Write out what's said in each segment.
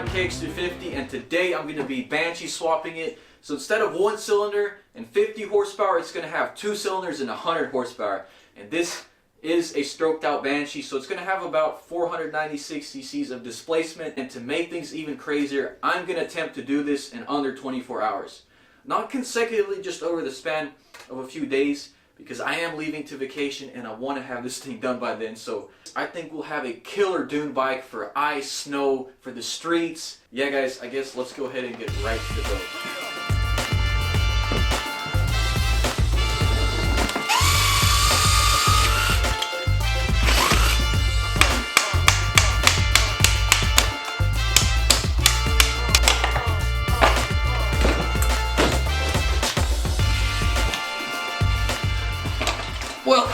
KX350, and today I'm going to be Banshee swapping it. So instead of 1 cylinder and 50 horsepower, it's going to have 2 cylinders and 100 horsepower. And this is a stroked out Banshee, so it's going to have about 496 cc's of displacement. And to make things even crazier, I'm going to attempt to do this in under 24 hours. Not consecutively, just over the span of a few days, because I am leaving to vacation and I want to have this thing done by then. So I think we'll have a killer dune bike for ice, snow, for the streets. Yeah guys, I guess let's go ahead and get right to the go. Well,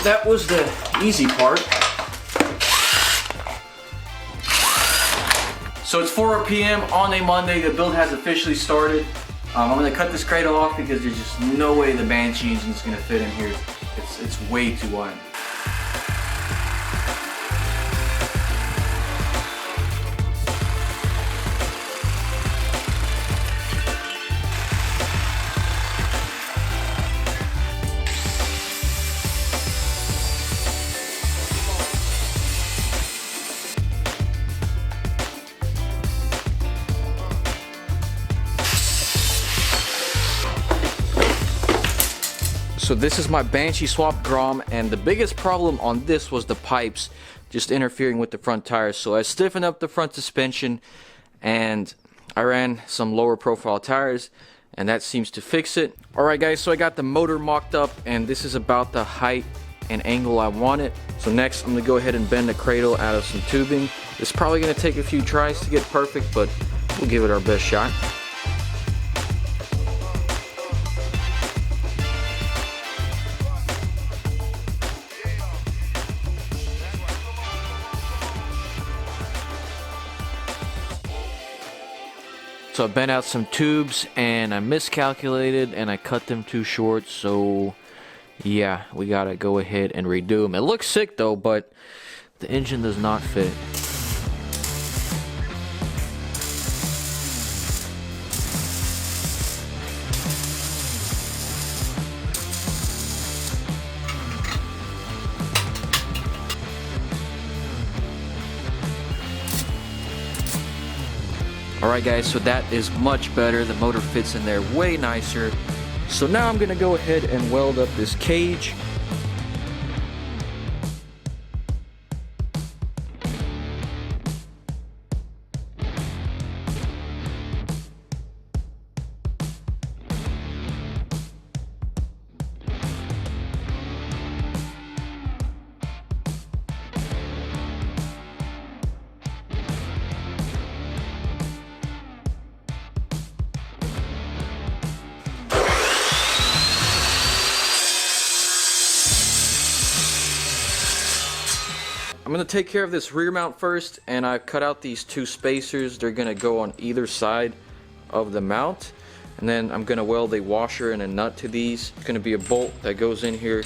that was the easy part. So it's 4 p.m. on a Monday. The build has officially started. I'm going to cut this cradle off because there's just no way the Banshee engine is going to fit in here. It's way too wide. So this is my Banshee Swapped Grom, and the biggest problem on this was the pipes just interfering with the front tires. So I stiffened up the front suspension and I ran some lower profile tires, and that seems to fix it. Alright guys, so I got the motor mocked up and this is about the height and angle I want it. So next I'm going to go ahead and bend the cradle out of some tubing. It's probably going to take a few tries to get perfect, but we'll give it our best shot. So I bent out some tubes and I miscalculated and I cut them too short, so yeah, we gotta go ahead and redo them. It looks sick though, but the engine does not fit. Alright guys, so that is much better. The motor fits in there way nicer. So now I'm going to go ahead and weld up this cage. I'm going to take care of this rear mount first, and I've cut out these 2 spacers. They're going to go on either side of the mount, and then I'm going to weld a washer and a nut to these. It's going to be a bolt that goes in here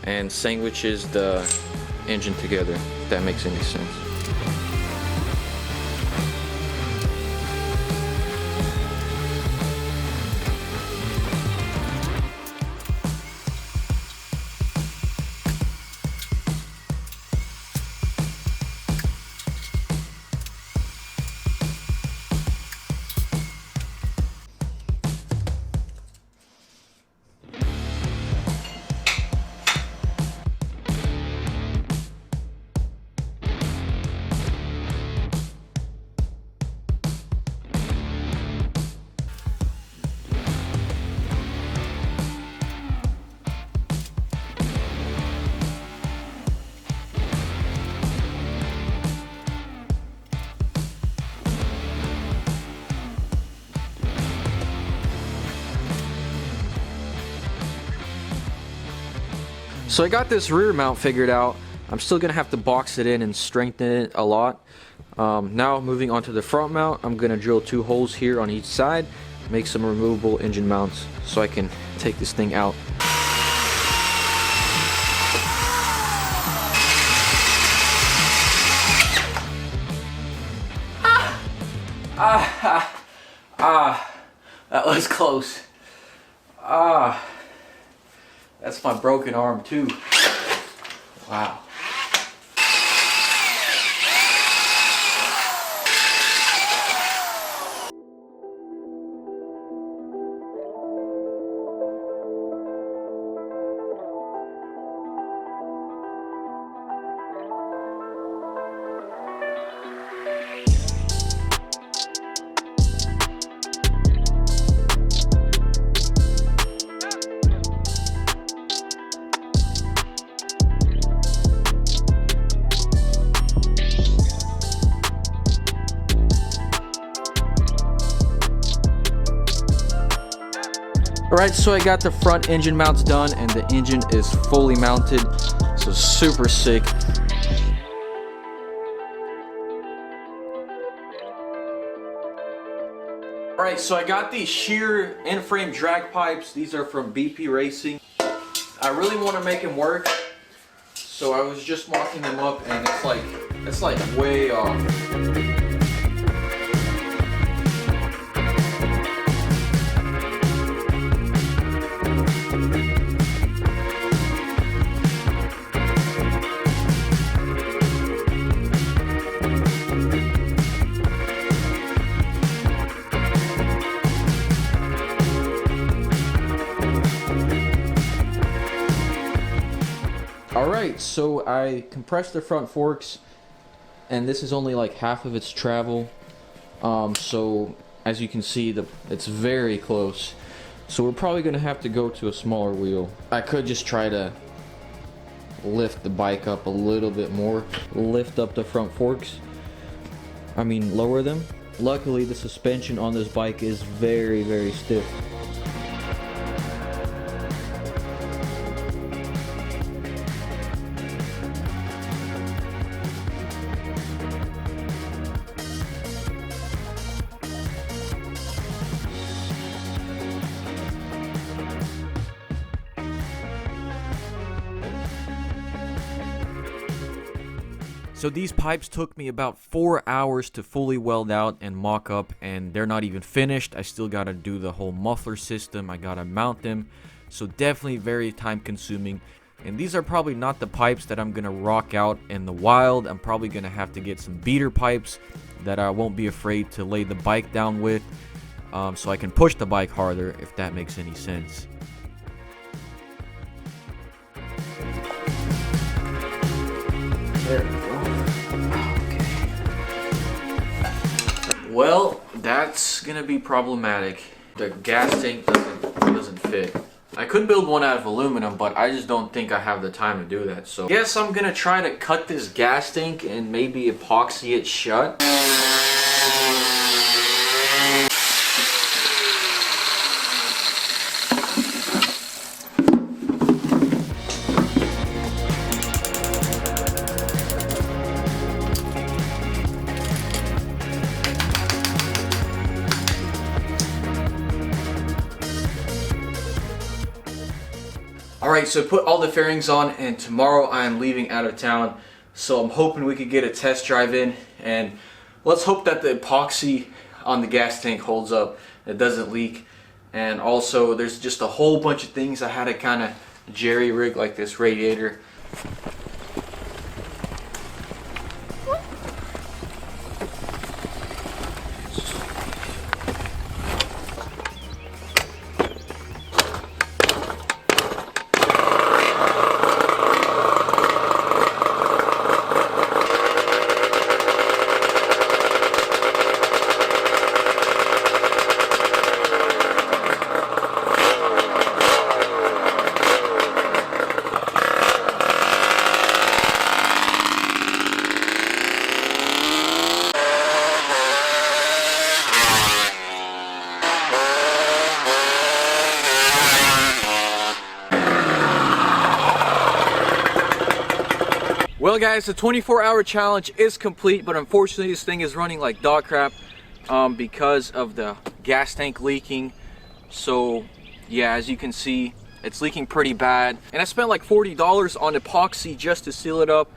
and sandwiches the engine together, if that makes any sense. So I got this rear mount figured out. I'm still gonna have to box it in and strengthen it a lot. Now moving on to the front mount, I'm gonna drill 2 holes here on each side, make some removable engine mounts so I can take this thing out. Ah, that was close. Ah, that's my broken arm too. Wow. Alright, so I got the front engine mounts done and the engine is fully mounted, so super sick. Alright, so I got these sheer in-frame drag pipes. These are from BP Racing. I really want to make them work, so I was just mocking them up and it's like way off. Alright, so I compressed the front forks and this is only like half of its travel. So as you can see, it's very close. So we're probably going to have to go to a smaller wheel. I could just try to lift the bike up a little bit more. Lift up the front forks. I mean, lower them. Luckily, the suspension on this bike is very, very stiff. So these pipes took me about 4 hours to fully weld out and mock up, and they're not even finished. I still gotta do the whole muffler system, I gotta mount them, so definitely very time consuming. And these are probably not the pipes that I'm gonna rock out in the wild. I'm probably gonna have to get some beater pipes that I won't be afraid to lay the bike down with, so I can push the bike harder, if that makes any sense. There we go. Okay. Well, that's gonna be problematic. The gas tank doesn't fit. I could build one out of aluminum, but I just don't think I have the time to do that. So I guess I'm gonna try to cut this gas tank and maybe epoxy it shut. Alright, so put all the fairings on and tomorrow I am leaving out of town. So I'm hoping we could get a test drive in, and let's hope that the epoxy on the gas tank holds up, it doesn't leak. And also there's just a whole bunch of things I had to kind of jerry rig, like this radiator. Well guys, the 24-hour challenge is complete, but unfortunately this thing is running like dog crap because of the gas tank leaking. So yeah, as you can see, it's leaking pretty bad. And I spent like $40 on epoxy just to seal it up,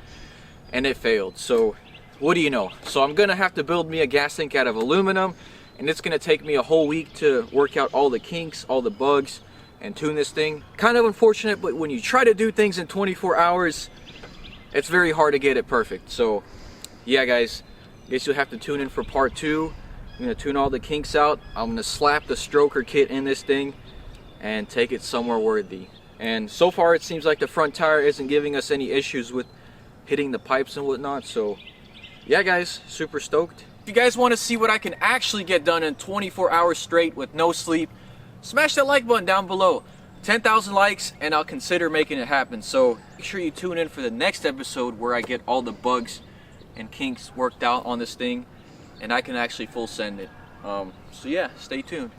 and it failed. So what do you know? So I'm gonna have to build me a gas tank out of aluminum, and it's gonna take me a whole week to work out all the kinks, all the bugs, and tune this thing. Kind of unfortunate, but when you try to do things in 24 hours, it's very hard to get it perfect. So yeah guys, I guess you'll have to tune in for part 2. I'm gonna tune all the kinks out. I'm gonna slap the stroker kit in this thing and take it somewhere worthy. And so far it seems like the front tire isn't giving us any issues with hitting the pipes and whatnot. So yeah guys, super stoked. If you guys want to see what I can actually get done in 24 hours straight with no sleep, smash that like button down below. 10,000 likes and I'll consider making it happen. So make sure you tune in for the next episode where I get all the bugs and kinks worked out on this thing and I can actually full send it. So yeah, stay tuned.